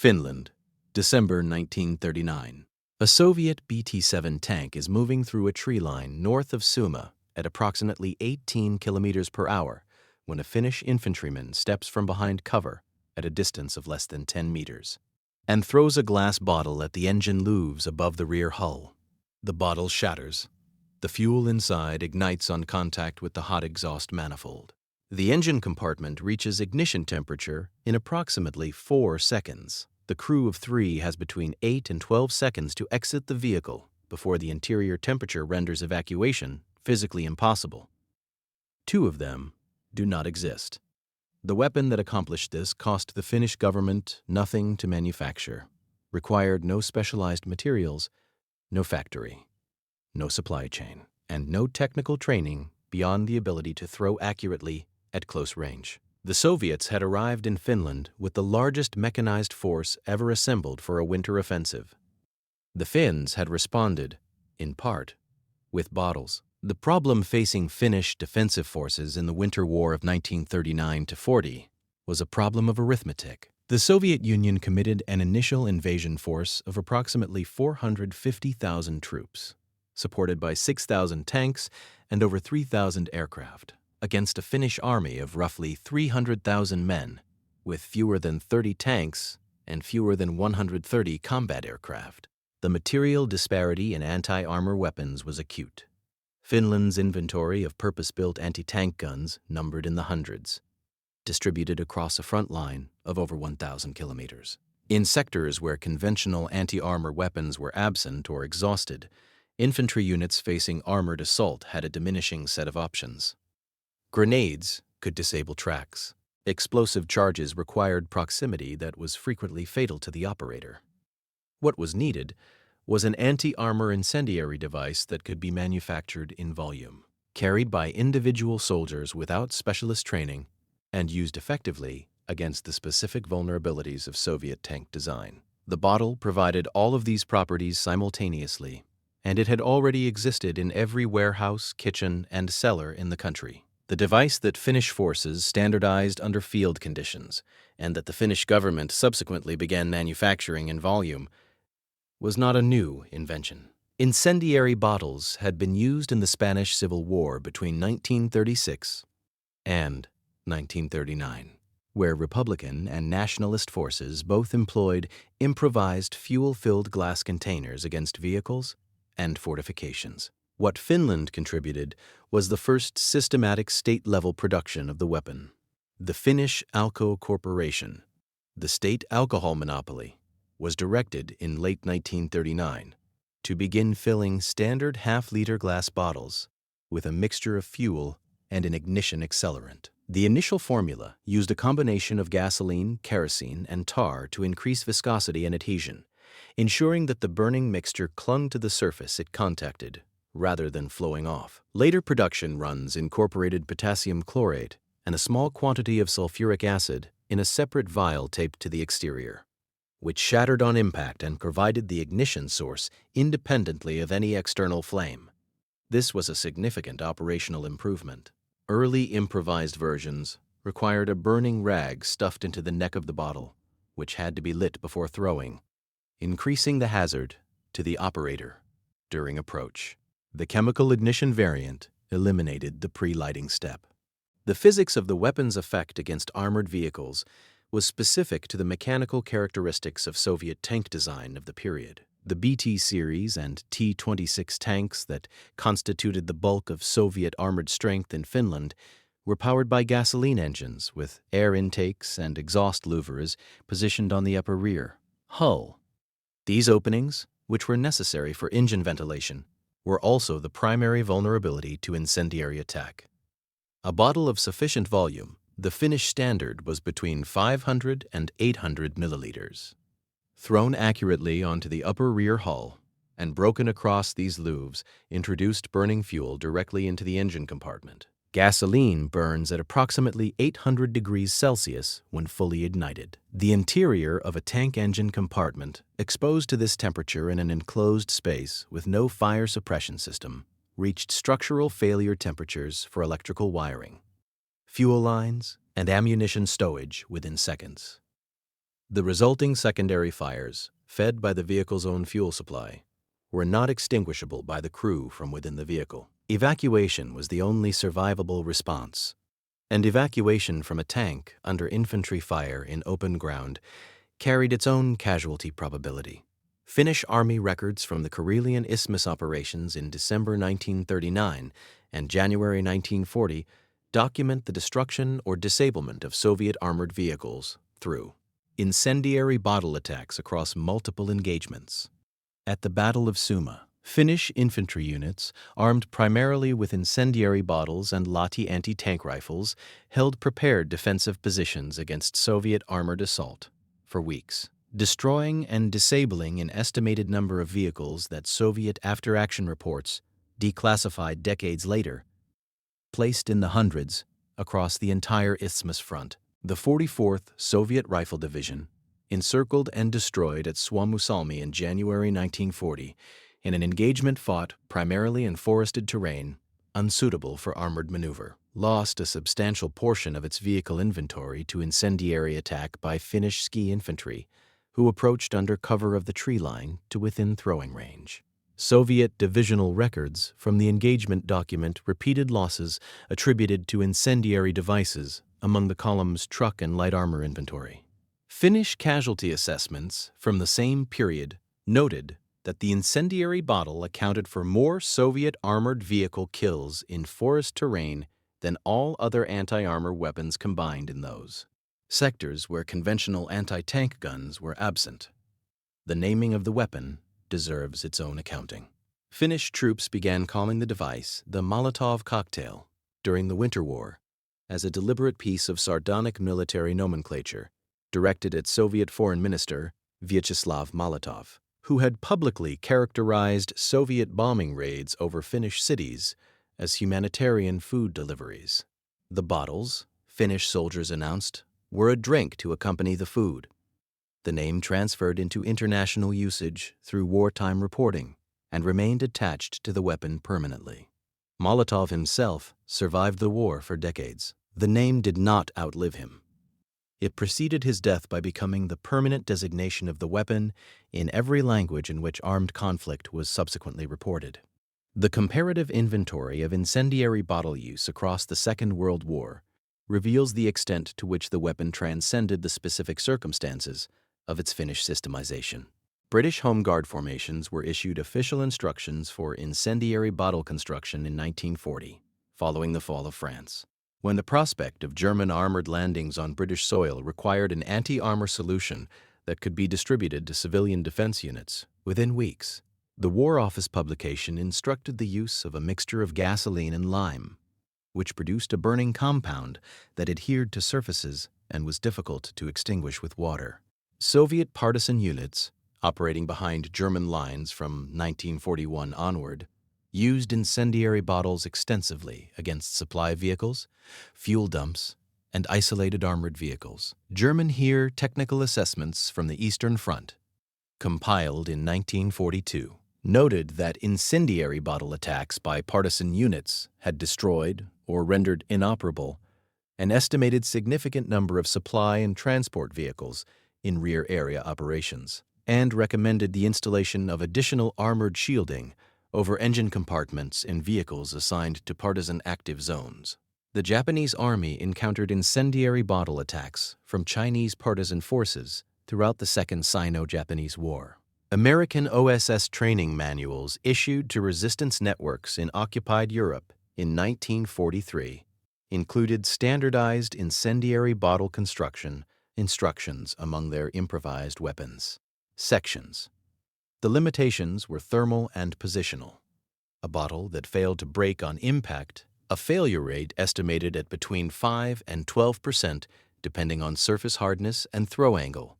Finland, December 1939. A Soviet BT-7 tank is moving through a tree line north of Suma at approximately 18 kilometers per hour when a Finnish infantryman steps from behind cover at a distance of less than 10 meters and throws a glass bottle at the engine louvres above the rear hull. The bottle shatters. The fuel inside ignites on contact with the hot exhaust manifold. The engine compartment reaches ignition temperature in approximately 4 seconds. The crew of 3 has between 8 and 12 seconds to exit the vehicle before the interior temperature renders evacuation physically impossible. 2 of them do not exist. The weapon that accomplished this cost the Finnish government nothing to manufacture, required no specialized materials, no factory, no supply chain, and no technical training beyond the ability to throw accurately at close range. The Soviets had arrived in Finland with the largest mechanized force ever assembled for a winter offensive. The Finns had responded, in part, with bottles. The problem facing Finnish defensive forces in the Winter War of 1939–40 was a problem of arithmetic. The Soviet Union committed an initial invasion force of approximately 450,000 troops, supported by 6,000 tanks and over 3,000 aircraft, against a Finnish army of roughly 300,000 men, with fewer than 30 tanks and fewer than 130 combat aircraft. The material disparity in anti-armor weapons was acute. Finland's inventory of purpose-built anti-tank guns numbered in the hundreds, distributed across a front line of over 1,000 kilometers. In sectors where conventional anti-armor weapons were absent or exhausted, infantry units facing armored assault had a diminishing set of options. Grenades could disable tracks. Explosive charges required proximity that was frequently fatal to the operator. What was needed was an anti-armor incendiary device that could be manufactured in volume, carried by individual soldiers without specialist training, and used effectively against the specific vulnerabilities of Soviet tank design. The bottle provided all of these properties simultaneously, and it had already existed in every warehouse, kitchen, and cellar in the country. The device that Finnish forces standardized under field conditions, and that the Finnish government subsequently began manufacturing in volume, was not a new invention. Incendiary bottles had been used in the Spanish Civil War between 1936 and 1939, where Republican and nationalist forces both employed improvised fuel-filled glass containers against vehicles and fortifications. What Finland contributed was the first systematic state-level production of the weapon. The Finnish Alko Corporation, the state alcohol monopoly, was directed in late 1939 to begin filling standard half-liter glass bottles with a mixture of fuel and an ignition accelerant. The initial formula used a combination of gasoline, kerosene, and tar to increase viscosity and adhesion, ensuring that the burning mixture clung to the surface it contacted rather than flowing off. Later production runs incorporated potassium chlorate and a small quantity of sulfuric acid in a separate vial taped to the exterior, which shattered on impact and provided the ignition source independently of any external flame. This was a significant operational improvement. Early improvised versions required a burning rag stuffed into the neck of the bottle, which had to be lit before throwing, increasing the hazard to the operator during approach. The chemical ignition variant eliminated the pre-lighting step. The physics of the weapon's effect against armored vehicles was specific to the mechanical characteristics of Soviet tank design of the period. The BT series and T-26 tanks that constituted the bulk of Soviet armored strength in Finland were powered by gasoline engines with air intakes and exhaust louvers positioned on the upper rear hull. These openings, which were necessary for engine ventilation, were also the primary vulnerability to incendiary attack. A bottle of sufficient volume, the Finnish standard was between 500 and 800 milliliters. Thrown accurately onto the upper rear hull and broken across these louvres introduced burning fuel directly into the engine compartment. Gasoline burns at approximately 800 degrees Celsius when fully ignited. The interior of a tank engine compartment, exposed to this temperature in an enclosed space with no fire suppression system, reached structural failure temperatures for electrical wiring, fuel lines, and ammunition stowage within seconds. The resulting secondary fires, fed by the vehicle's own fuel supply, were not extinguishable by the crew from within the vehicle. Evacuation was the only survivable response, and evacuation from a tank under infantry fire in open ground carried its own casualty probability. Finnish Army records from the Karelian Isthmus operations in December 1939 and January 1940 document the destruction or disablement of Soviet armored vehicles through incendiary bottle attacks across multiple engagements. At the Battle of Suma, Finnish infantry units, armed primarily with incendiary bottles and Lahti anti-tank rifles, held prepared defensive positions against Soviet armored assault for weeks, destroying and disabling an estimated number of vehicles that Soviet after-action reports, declassified decades later, placed in the hundreds across the entire Isthmus front. The 44th Soviet Rifle Division encircled and destroyed at Suomussalmi in January 1940 in an engagement fought primarily in forested terrain, unsuitable for armored maneuver, lost a substantial portion of its vehicle inventory to incendiary attack by Finnish ski infantry, who approached under cover of the tree line to within throwing range. Soviet divisional records from the engagement document repeated losses attributed to incendiary devices among the column's truck and light armor inventory. Finnish casualty assessments from the same period noted that the incendiary bottle accounted for more Soviet armored vehicle kills in forest terrain than all other anti-armor weapons combined in those sectors where conventional anti-tank guns were absent. The naming of the weapon deserves its own accounting. Finnish troops began calling the device the Molotov cocktail during the Winter War as a deliberate piece of sardonic military nomenclature directed at Soviet Foreign Minister Vyacheslav Molotov, who had publicly characterized Soviet bombing raids over Finnish cities as humanitarian food deliveries. The bottles, Finnish soldiers announced, were a drink to accompany the food. The name transferred into international usage through wartime reporting and remained attached to the weapon permanently. Molotov himself survived the war for decades. The name did not outlive him. It preceded his death by becoming the permanent designation of the weapon in every language in which armed conflict was subsequently reported. The comparative inventory of incendiary bottle use across the Second World War reveals the extent to which the weapon transcended the specific circumstances of its Finnish systemization. British Home Guard formations were issued official instructions for incendiary bottle construction in 1940, following the fall of France, when the prospect of German armored landings on British soil required an anti-armor solution that could be distributed to civilian defense units within weeks. The War Office publication instructed the use of a mixture of gasoline and lime, which produced a burning compound that adhered to surfaces and was difficult to extinguish with water. Soviet partisan units, operating behind German lines from 1941 onward, used incendiary bottles extensively against supply vehicles, fuel dumps, and isolated armored vehicles. German Heer technical assessments from the Eastern Front, compiled in 1942, noted that incendiary bottle attacks by partisan units had destroyed or rendered inoperable an estimated significant number of supply and transport vehicles in rear area operations, and recommended the installation of additional armored shielding over engine compartments in vehicles assigned to partisan active zones. The Japanese Army encountered incendiary bottle attacks from Chinese partisan forces throughout the Second Sino-Japanese War. American OSS training manuals issued to resistance networks in occupied Europe in 1943 included standardized incendiary bottle construction instructions among their improvised weapons. Sections. The limitations were thermal and positional. A bottle that failed to break on impact, a failure rate estimated at between 5 and 12% depending on surface hardness and throw angle,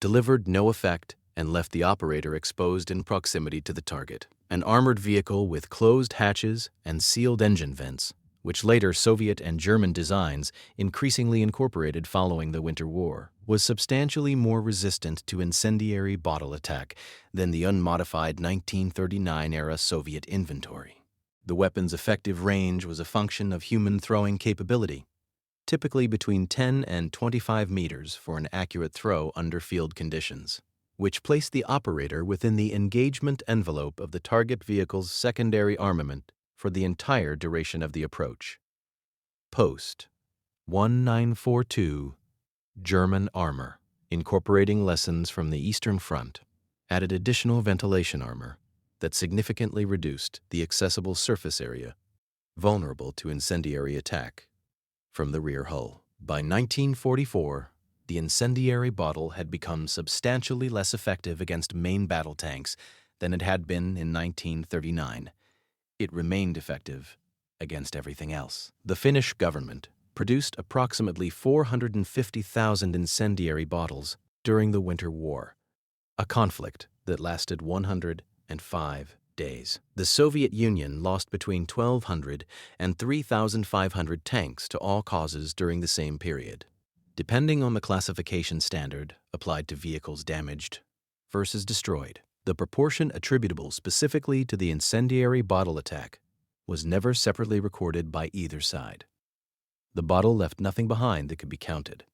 delivered no effect and left the operator exposed in proximity to the target. An armored vehicle with closed hatches and sealed engine vents, which later Soviet and German designs increasingly incorporated following the Winter War, was substantially more resistant to incendiary bottle attack than the unmodified 1939-era Soviet inventory. The weapon's effective range was a function of human throwing capability, typically between 10 and 25 meters for an accurate throw under field conditions, which placed the operator within the engagement envelope of the target vehicle's secondary armament for the entire duration of the approach. Post 1942 German armor, incorporating lessons from the Eastern Front, added additional ventilation armor that significantly reduced the accessible surface area vulnerable to incendiary attack from the rear hull. By 1944, the incendiary bottle had become substantially less effective against main battle tanks than it had been in 1939. It remained effective against everything else. The Finnish government produced approximately 450,000 incendiary bottles during the Winter War, a conflict that lasted 105 days. The Soviet Union lost between 1,200 and 3,500 tanks to all causes during the same period. Depending on the classification standard applied to vehicles damaged versus destroyed, the proportion attributable specifically to the incendiary bottle attack was never separately recorded by either side. The bottle left nothing behind that could be counted.